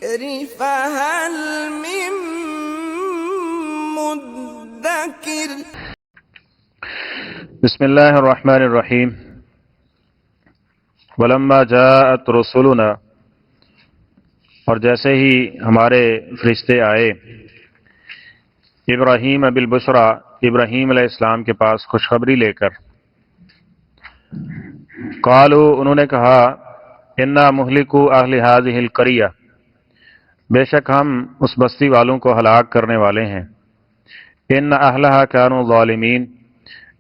الذكر فهل من مدكر بسم اللہ الرحمن الرحیم ولما جاءت رسلنا، اور جیسے ہی ہمارے فرشتے آئے ابراہیم بالبشرا، ابراہیم علیہ السلام کے پاس خوشخبری لے کر، قالوا، انہوں نے کہا، انا مہلکو اہل هذه القریہ، بے شک ہم اس بستی والوں کو ہلاک کرنے والے ہیں، ان اہلھا کانوا ظالمین،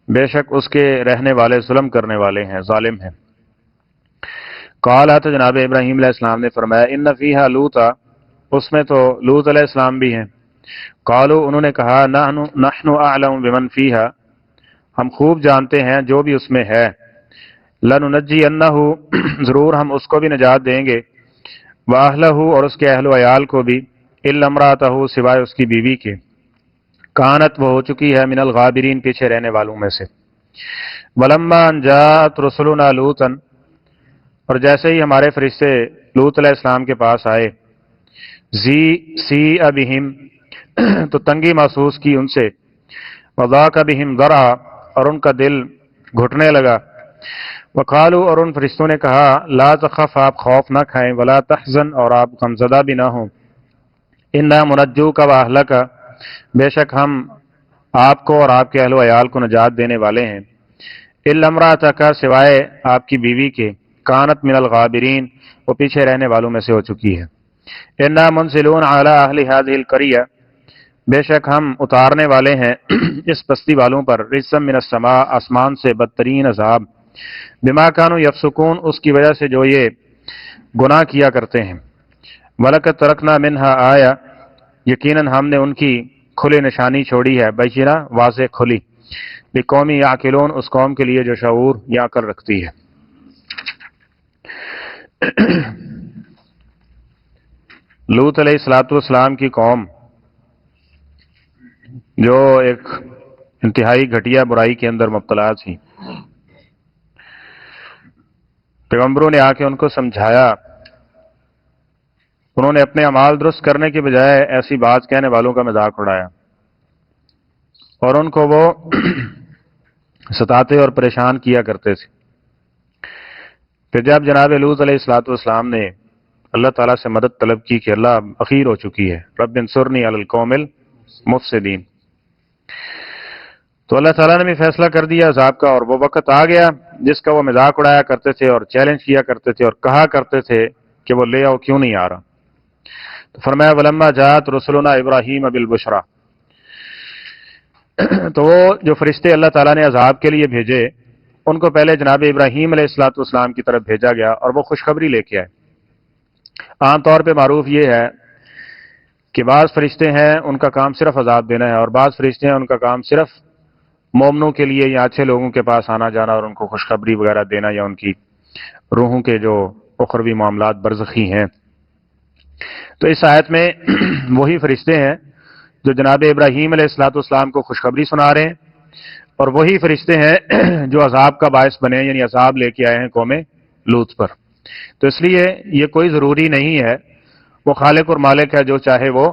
بے شک اس کے رہنے والے ظلم کرنے والے ہیں، ظالم ہیں۔ قال، تو جناب ابراہیم علیہ السلام نے فرمایا، ان فیہا لوطا، اس میں تو لوط علیہ السلام بھی ہیں۔ قالوا، انہوں نے کہا، نحن اعلم بمن فیہا، ہم خوب جانتے ہیں جو بھی اس میں ہے، لننجینہ، ضرور ہم اس کو بھی نجات دیں گے، واہلہ، اور اس کے اہل و عیال کو بھی، الا امرأتہ، سوائے اس کی بیوی کے، کانت، وہ ہو چکی ہے، من الغابرین، پیچھے رہنے والوں میں سے۔ ولما ان جاءت رسلنا لوطا، اور جیسے ہی ہمارے فرشتے لوط علیہ السلام کے پاس آئے، سیء بہم، تو تنگی محسوس کی ان سے، وضاق بہم ذرعا، اور ان کا دل گھٹنے لگا، وقالوا، اور ان فرشتوں نے کہا، لا تخف، آپ خوف نہ کھائیں، ولا تحزن، اور آپ غمزدہ بھی نہ ہوں، انا منجوک واہلک، بے شک ہم آپ کو اور آپ کے اہل و عیال کو نجات دینے والے ہیں، الا امرأتک، سوائے آپ کی بیوی کے، کانت من الغابرین، وہ پیچھے رہنے والوں میں سے ہو چکی ہے، انا منزلون علی اہل هذه القریہ، بے شک ہم اتارنے والے ہیں اس بستی والوں پر، رجزا من السماء، آسمان سے بدترین عذاب، بما کانوا یفسقون، اس کی وجہ سے جو یہ گناہ کیا کرتے ہیں، وَلَقَدْ تَرَكْنَا مِنْهَا آیَةً، یقیناً ہم نے ان کی کھلی نشانی چھوڑی ہے، بینہ، واضح کھلی، لِقَوْمٍ یعقلون، اس قوم کے لیے جو شعور یا عقل رکھتی ہے۔ لوط علیہ السلام کی قوم، جو ایک انتہائی گھٹیا برائی کے اندر مبتلا تھی، پیغمبروں نے آ کے ان کو سمجھایا، انہوں نے اپنے اعمال درست کرنے کے بجائے ایسی بات کہنے والوں کا مذاق اڑایا، اور ان کو وہ ستاتے اور پریشان کیا کرتے تھے۔ پھر جب جناب لوط علیہ السلام نے اللہ تعالیٰ سے مدد طلب کی کہ اللہ اخیر ہو چکی ہے، رب انصرنی علی القوم المفسدین، تو اللہ تعالیٰ نے بھی فیصلہ کر دیا عذاب کا، اور وہ وقت آ گیا جس کا وہ مذاق اڑایا کرتے تھے اور چیلنج کیا کرتے تھے اور کہا کرتے تھے کہ وہ لے آؤ، کیوں نہیں آ رہا؟ تو فرمایا، ولما جاءت رسلنا ابراہیم بالبشرا، تو وہ جو فرشتے اللہ تعالیٰ نے عذاب کے لیے بھیجے، ان کو پہلے جناب ابراہیم علیہ السلام کی طرف بھیجا گیا، اور وہ خوشخبری لے کے آئے۔ عام طور پہ معروف یہ ہے کہ بعض فرشتے ہیں ان کا کام صرف عذاب دینا ہے، اور بعض فرشتے ہیں ان کا کام صرف مومنوں کے لیے یا اچھے لوگوں کے پاس آنا جانا اور ان کو خوشخبری وغیرہ دینا، یا ان کی روحوں کے جو اخروی معاملات برزخی ہیں۔ تو اس آیت میں وہی فرشتے ہیں جو جناب ابراہیم علیہ السلام کو خوشخبری سنا رہے ہیں، اور وہی فرشتے ہیں جو عذاب کا باعث بنے، یعنی عذاب لے کے آئے ہیں قوم لوط پر۔ تو اس لیے یہ کوئی ضروری نہیں ہے، وہ خالق اور مالک ہے، جو چاہے وہ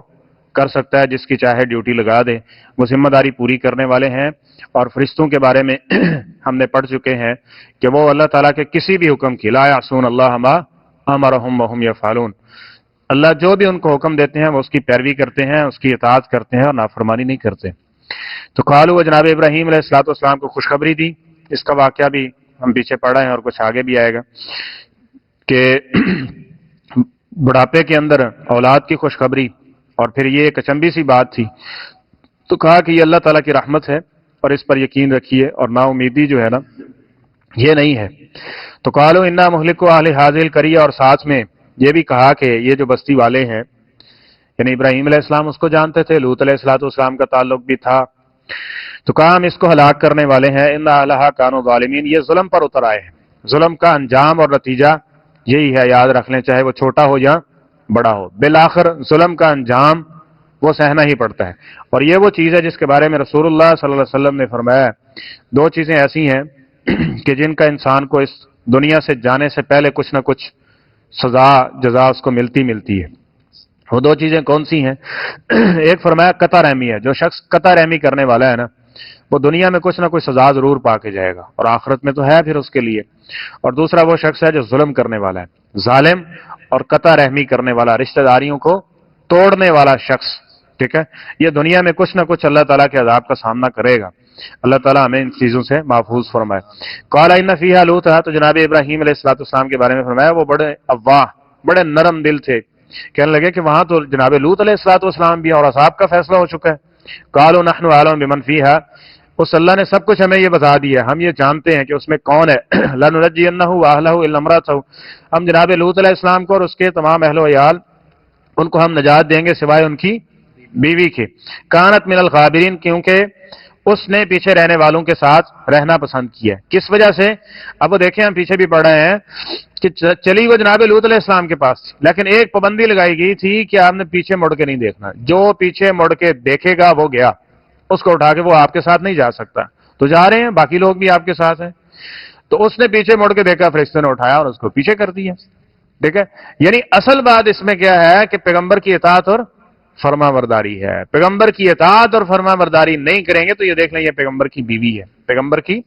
کر سکتا ہے، جس کی چاہے ڈیوٹی لگا دے، وہ ذمہ داری پوری کرنے والے ہیں۔ اور فرشتوں کے بارے میں ہم نے پڑھ چکے ہیں کہ وہ اللہ تعالیٰ کے کسی بھی حکم کی، لا یعصون اللہ ما امرہم وہم یفعلون، اللہ جو بھی ان کو حکم دیتے ہیں وہ اس کی پیروی کرتے ہیں، اس کی اطاعت کرتے ہیں اور نافرمانی نہیں کرتے۔ تو قالوا، جناب ابراہیم علیہ السلام کو خوشخبری دی، اس کا واقعہ بھی ہم پیچھے پڑھ رہے ہیں اور کچھ آگے بھی آئے گا، کہ بڑھاپے کے اندر اولاد کی خوشخبری، اور پھر یہ ایک اچنبی سی بات تھی، تو کہا کہ یہ اللہ تعالیٰ کی رحمت ہے اور اس پر یقین رکھیے، اور نا امیدی جو ہے نا یہ نہیں ہے۔ تو قالوا انا مہلکو اہل هذه القریہ، اور ساتھ میں یہ بھی کہا کہ یہ جو بستی والے ہیں، یعنی ابراہیم علیہ السلام اس کو جانتے تھے، لوط علیہ السلام کا تعلق بھی تھا، تو کہا ہم اس کو ہلاک کرنے والے ہیں، ان اہلھا کانوا ظالمین، یہ ظلم پر اتر آئے ہیں، ظلم کا انجام اور نتیجہ یہی ہے، یاد رکھ لیں، چاہے وہ چھوٹا ہو یا بڑا ہو، بالآخر ظلم کا انجام وہ سہنا ہی پڑتا ہے۔ اور یہ وہ چیز ہے جس کے بارے میں رسول اللہ صلی اللہ علیہ وسلم نے فرمایا، دو چیزیں ایسی ہیں کہ جن کا انسان کو اس دنیا سے جانے سے پہلے کچھ نہ کچھ سزا جزا اس کو ملتی ہے۔ وہ دو چیزیں کون سی ہیں؟ ایک فرمایا قطع رحمی ہے، جو شخص قطع رحمی کرنے والا ہے نا وہ دنیا میں کچھ نہ کچھ سزا ضرور پا کے جائے گا، اور آخرت میں تو ہے پھر اس کے لیے۔ اور دوسرا وہ شخص ہے جو ظلم کرنے والا ہے، ظالم اور قطع رحمی کرنے والا، رشتہ داریوں کو توڑنے والا شخص، ٹھیک ہے، یہ دنیا میں کچھ نہ کچھ اللہ تعالیٰ کے عذاب کا سامنا کرے گا۔ اللہ تعالیٰ ہمیں ان چیزوں سے محفوظ فرمائے۔ قال ان فیہا لوطا، تو جناب ابراہیم علیہ السلام کے بارے میں فرمایا وہ بڑے اواہ، بڑے نرم دل تھے۔ کہنے لگے کہ وہاں تو جناب لوط علیہ السلام بھی ہیں اور عذاب کا فیصلہ ہو چکا ہے۔ قالوا نحن اعلم بمن فیہا، اس اللہ نے سب کچھ ہمیں یہ بتا دیا، ہم یہ جانتے ہیں کہ اس میں کون ہے۔ لننجینہ واہلہ الا امرأتہ، ہم جناب لوط علیہ السلام کو اور اس کے تمام اہل و عیال ان کو ہم نجات دیں گے سوائے ان کی بیوی کے۔ کانت من الغابرین، کیونکہ اس نے پیچھے رہنے والوں کے ساتھ رہنا پسند کیا۔ کس وجہ سے؟ اب وہ دیکھیں، ہم پیچھے بھی پڑھ رہے ہیں کہ چلی وہ جناب لوط علیہ السلام کے پاس، لیکن ایک پابندی لگائی گئی تھی کہ آپ نے پیچھے مڑ کے نہیں دیکھنا، جو پیچھے مڑ کے دیکھے گا وہ گیا، اس کو اٹھا کے وہ آپ کے ساتھ نہیں جا سکتا۔ تو جا رہے ہیں، باقی لوگ بھی آپ کے ساتھ ہیں۔ تو اس نے پیچھے مڑ کے دیکھا، فرشتے نے اٹھایا اور اس کو پیچھے کر دیا، ٹھیک ہے۔ یعنی اصل بات اس میں کیا ہے کہ پیغمبر کی اطاعت اور فرما برداری ہے۔ پیغمبر کی اطاعت اور فرما برداری نہیں کریں گے تو یہ دیکھ لیں، یہ پیغمبر کی بیوی ہے، پیغمبر کی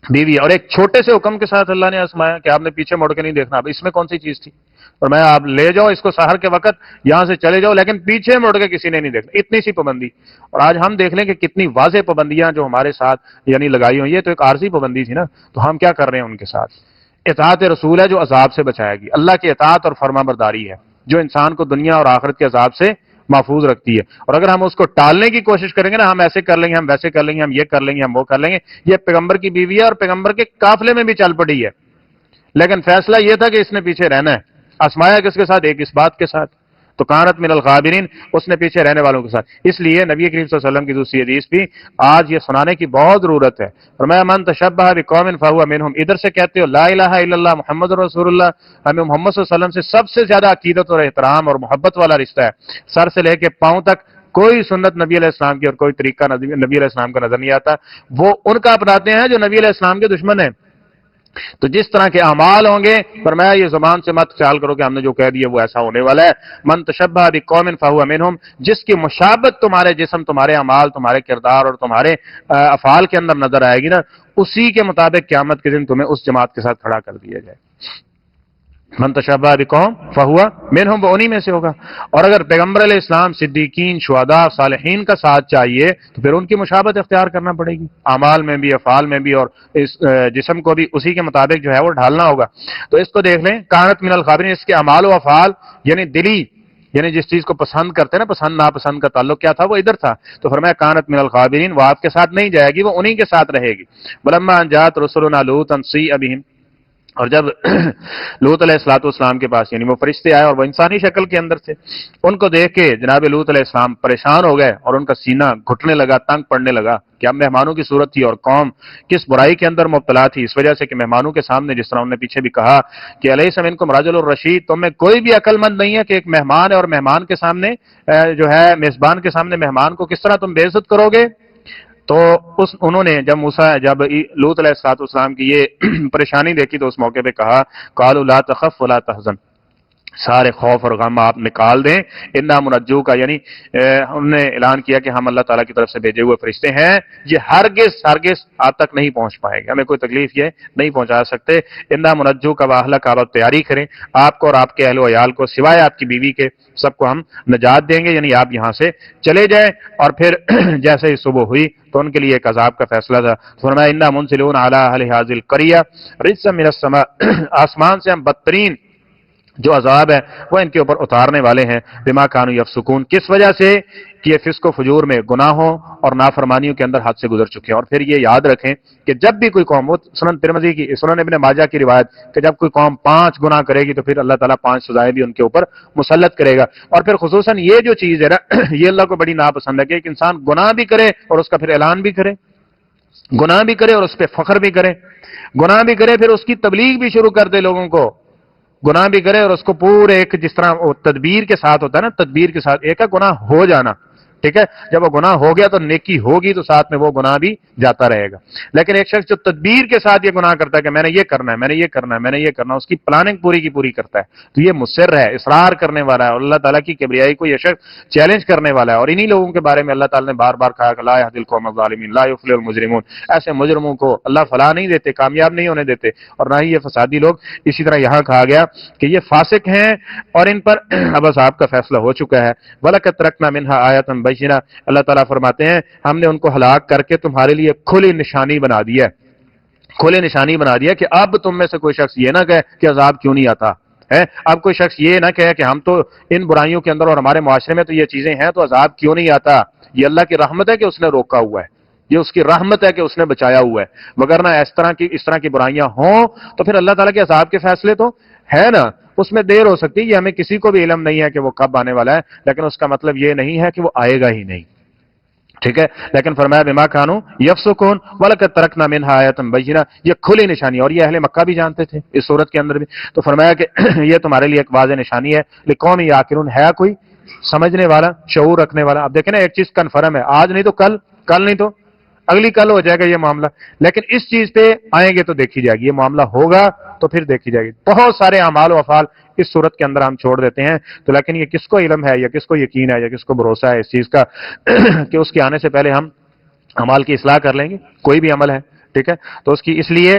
بیوی ہے، اور ایک چھوٹے سے حکم کے ساتھ اللہ نے آزمایا کہ آپ نے پیچھے مڑ کے نہیں دیکھنا۔ اب اس میں کون سی چیز تھی؟ اور میں آپ لے جاؤ اس کو سحر کے وقت، یہاں سے چلے جاؤ، لیکن پیچھے مڑ کے کسی نے نہیں دیکھنا، اتنی سی پابندی۔ اور آج ہم دیکھ لیں کہ کتنی واضح پابندیاں جو ہمارے ساتھ یعنی لگائی ہوئی، یہ تو ایک عارضی پابندی تھی نا، تو ہم کیا کر رہے ہیں ان کے ساتھ؟ اطاعت رسول ہے جو عذاب سے بچائے گی، اللہ کی اطاعت اور فرما برداری ہے جو انسان کو دنیا اور آخرت کے عذاب سے محفوظ رکھتی ہے۔ اور اگر ہم اس کو ٹالنے کی کوشش کریں گے نا، ہم ایسے کر لیں گے، ہم ویسے کر لیں گے، ہم یہ کر لیں گے، ہم وہ کر لیں گے، یہ پیغمبر کی بیوی ہے اور پیغمبر کے قافلے میں بھی چل پڑی ہے، لیکن فیصلہ یہ تھا کہ اس نے پیچھے رہنا ہے۔ آزمایا کس کے ساتھ؟ ایک اس بات کے ساتھ، تو کانت من الغابرین، اس نے پیچھے رہنے والوں کے ساتھ۔ اس لیے نبی کریم صلی اللہ علیہ وسلم کی دوسری حدیث بھی آج یہ سنانے کی بہت ضرورت ہے۔ فرمایا من تشبہ بقوم فہو منہم، ادھر سے کہتے ہو لا الہ الا اللہ محمد رسول اللہ، ہمیں محمد صلی اللہ علیہ وسلم سے سب سے زیادہ عقیدت اور احترام اور محبت والا رشتہ ہے، سر سے لے کے پاؤں تک کوئی سنت نبی علیہ السلام کی اور کوئی طریقہ نبی علیہ السلام کا نظر نہیں آتا، وہ ان کا اپناتے ہیں جو نبی علیہ السلام کے دشمن ہیں۔ تو جس طرح کے اعمال ہوں گے، فرمایا یہ زبان سے مت خیال کرو کہ ہم نے جو کہہ دیا وہ ایسا ہونے والا ہے۔ من تشبہ بقوم فہو منہم، جس کی مشابت تمہارے جسم، تمہارے اعمال، تمہارے کردار اور تمہارے افعال کے اندر نظر آئے گی نا، اسی کے مطابق قیامت کے دن تمہیں اس جماعت کے ساتھ کھڑا کر دیا جائے۔ من تشبہ بقوم فہو منہم، وہ انہی میں سے ہوگا۔ اور اگر پیغمبر علیہ السلام، صدیقین، شہداء، صالحین کا ساتھ چاہیے تو پھر ان کی مشابہت اختیار کرنا پڑے گی، اعمال میں بھی، افعال میں بھی، اور اس جسم کو بھی اسی کے مطابق جو ہے وہ ڈھالنا ہوگا۔ تو اس کو دیکھ لیں، کانت من الغابرین، اس کے اعمال و افعال یعنی دلی، یعنی جس چیز کو پسند کرتے ہیں نا، پسند ناپسند کا تعلق کیا تھا؟ وہ ادھر تھا۔ تو فرمایا کانت من الغابرین، وہ آپ کے ساتھ نہیں جائے گی، وہ انہی کے ساتھ رہے گی۔ ولما ان جاءت رسلنا لوطا سیء بہم، اور جب لوط علیہ السلام کے پاس یعنی وہ فرشتے آئے اور وہ انسانی شکل کے اندر تھے، ان کو دیکھ کے جناب لوط علیہ السلام پریشان ہو گئے اور ان کا سینہ گھٹنے لگا، تنگ پڑنے لگا کہ اب مہمانوں کی صورت تھی اور قوم کس برائی کے اندر مبتلا تھی، اس وجہ سے کہ مہمانوں کے سامنے، جس طرح انہوں نے پیچھے بھی کہا کہ الیس منکم رجل الرشید، تم میں کوئی بھی عقل مند نہیں ہے کہ ایک مہمان ہے اور مہمان کے سامنے جو ہے میزبان کے سامنے مہمان کو کس طرح تم بے عزت کرو گے۔ تو انہوں نے جب لوط علیہ السلام کی یہ پریشانی دیکھی تو اس موقع پہ کہا قالوا لا تخف ولا تحزن، سارے خوف اور غم آپ نکال دیں، انا منجو کا، یعنی انہوں نے اعلان کیا کہ ہم اللہ تعالیٰ کی طرف سے بھیجے ہوئے فرشتے ہیں، یہ ہرگز آپ تک نہیں پہنچ پائیں گے، ہمیں کوئی تکلیف یہ نہیں پہنچا سکتے۔ انا منجو کا واہلک، آپ تیاری کریں، آپ کو اور آپ کے اہل و عیال کو سوائے آپ کی بیوی کے سب کو ہم نجات دیں گے، یعنی آپ یہاں سے چلے جائیں۔ اور پھر جیسے ہی صبح ہوئی تو ان کے لیے ایک عذاب کا فیصلہ تھا۔ فرمایا انا منزلون علی اہل ھذی القریہ رجزا من السماء، آسمان سے ہم بدترین جو عذاب ہے وہ ان کے اوپر اتارنے والے ہیں، بما کانوا یفسقون، کس وجہ سے کہ یہ فسق و فجور میں، گناہوں اور نافرمانیوں کے اندر حد سے گزر چکے ہیں۔ اور پھر یہ یاد رکھیں کہ جب بھی کوئی قوم، وہ سنن ترمذی کی، سنن ابن ماجہ کی روایت کہ جب کوئی قوم 5 گناہ کرے گی تو پھر اللہ تعالیٰ 5 سزائیں بھی ان کے اوپر مسلط کرے گا۔ اور پھر خصوصاً یہ جو چیز ہے نا یہ اللہ کو بڑی ناپسند ہے کہ ایک انسان گناہ بھی کرے اور اس کا پھر اعلان بھی کرے، گناہ بھی کرے اور اس پہ فخر بھی کرے، گناہ بھی کرے پھر اس کی تبلیغ بھی شروع کر دے لوگوں کو، گناہ بھی کرے اور اس کو پورے ایک جس طرح وہ تدبیر کے ساتھ ہوتا ہے نا، تدبیر کے ساتھ، ایک ہے گناہ ہو جانا، ٹھیک ہے، جب وہ گناہ ہو گیا تو نیکی ہوگی تو ساتھ میں وہ گناہ بھی جاتا رہے گا. لیکن ایک شخص جو تدبیر کے ساتھ یہ گناہ کرتا ہے کہ میں نے یہ کرنا ہے، میں نے یہ کرنا ہے، میں نے یہ کرنا ہے، اس کی پلاننگ پوری کی پوری کرتا ہے، تو یہ مصر ہے، اصرار کرنے والا ہے، اور اللہ تعالیٰ کی کبریائی کو یہ شخص چیلنج کرنے والا ہے. اور انہی لوگوں کے بارے میں اللہ تعالیٰ نے بار بار کہا کہ لا یہدی القوم الظالمین لا یفلح المجرمون، ایسے مجرموں کو اللہ فلاح نہیں دیتے، کامیاب نہیں ہونے دیتے، اور نہ ہی یہ فسادی لوگ. اسی طرح یہاں کہا گیا کہ یہ فاسق ہیں اور ان پر اب صاحب کا فیصلہ ہو چکا ہے. وَلَقَدْ تَرَكْنَا مِنْهَا آیَةً بَيِّنَةً، اللہ تعالیٰ فرماتے ہیں ہم نے ان کو ہلاک کر کے تمہارے لیے کھلی نشانی بنا دی ہے، کھلی نشانی بنا دیا کہ اب تم میں سے کوئی شخص یہ نہ کہے کہ عذاب کیوں نہیں آتا ہے. اب کوئی شخص یہ نہ کہے کہ ہم تو ان برائیوں کے اندر اور ہمارے معاشرے میں تو یہ چیزیں ہیں تو عذاب کیوں نہیں آتا. یہ اللہ کی رحمت ہے کہ اس نے روکا ہوا ہے، یہ اس کی رحمت ہے کہ اس نے بچایا ہوا ہے، وگرنہ اس طرح کی برائیاں ہوں تو پھر اللہ تعالیٰ کے عذاب کے فیصلے تو ہے نا، اس میں دیر ہو سکتی ہے. یہ ہمیں کسی کو بھی علم نہیں ہے کہ وہ کب آنے والا ہے، لیکن اس کا مطلب یہ نہیں ہے کہ وہ آئے گا ہی نہیں. ٹھیک ہے، لیکن فرمایا بما کانوا یفسقون ولقد ترکنا منها آیۃ بینہ، یہ کھلی نشانی، اور یہ اہل مکہ بھی جانتے تھے اس صورت کے اندر بھی. تو فرمایا کہ یہ تمہارے لیے ایک واضح نشانی ہے، لقوم یعقلون، ہے کوئی سمجھنے والا، شعور رکھنے والا. اب دیکھیں نا، ایک چیز کنفرم ہے، آج نہیں تو کل، کل نہیں تو اگلی کل ہو جائے گا یہ معاملہ، لیکن اس چیز پہ آئیں گے تو دیکھی جائے گی، یہ معاملہ ہوگا تو پھر دیکھی جائے گی. بہت سارے اعمال و افعال اس صورت کے اندر ہم چھوڑ دیتے ہیں، تو لیکن یہ کس کو علم ہے یا کس کو یقین ہے یا کس کو بھروسہ ہے اس چیز کا کہ اس کے آنے سے پہلے ہم اعمال کی اصلاح کر لیں گے. کوئی بھی عمل ہے، ٹھیک ہے، تو اس کی اس لیے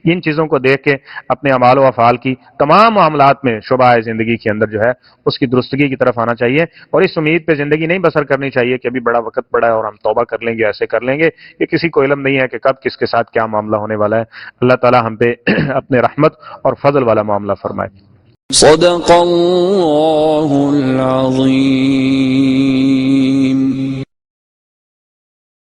ان چیزوں کو دیکھ کے اپنے اعمال و افعال کی تمام معاملات میں شعبہ زندگی کے اندر جو ہے اس کی درستگی کی طرف آنا چاہیے، اور اس امید پہ زندگی نہیں بسر کرنی چاہیے کہ ابھی بڑا وقت پڑا ہے اور ہم توبہ کر لیں گے، ایسے کر لیں گے. یہ کسی کو علم نہیں ہے کہ کب کس کے ساتھ کیا معاملہ ہونے والا ہے. اللہ تعالی ہم پہ اپنے رحمت اور فضل والا معاملہ فرمائے. صدق اللہ العظیم.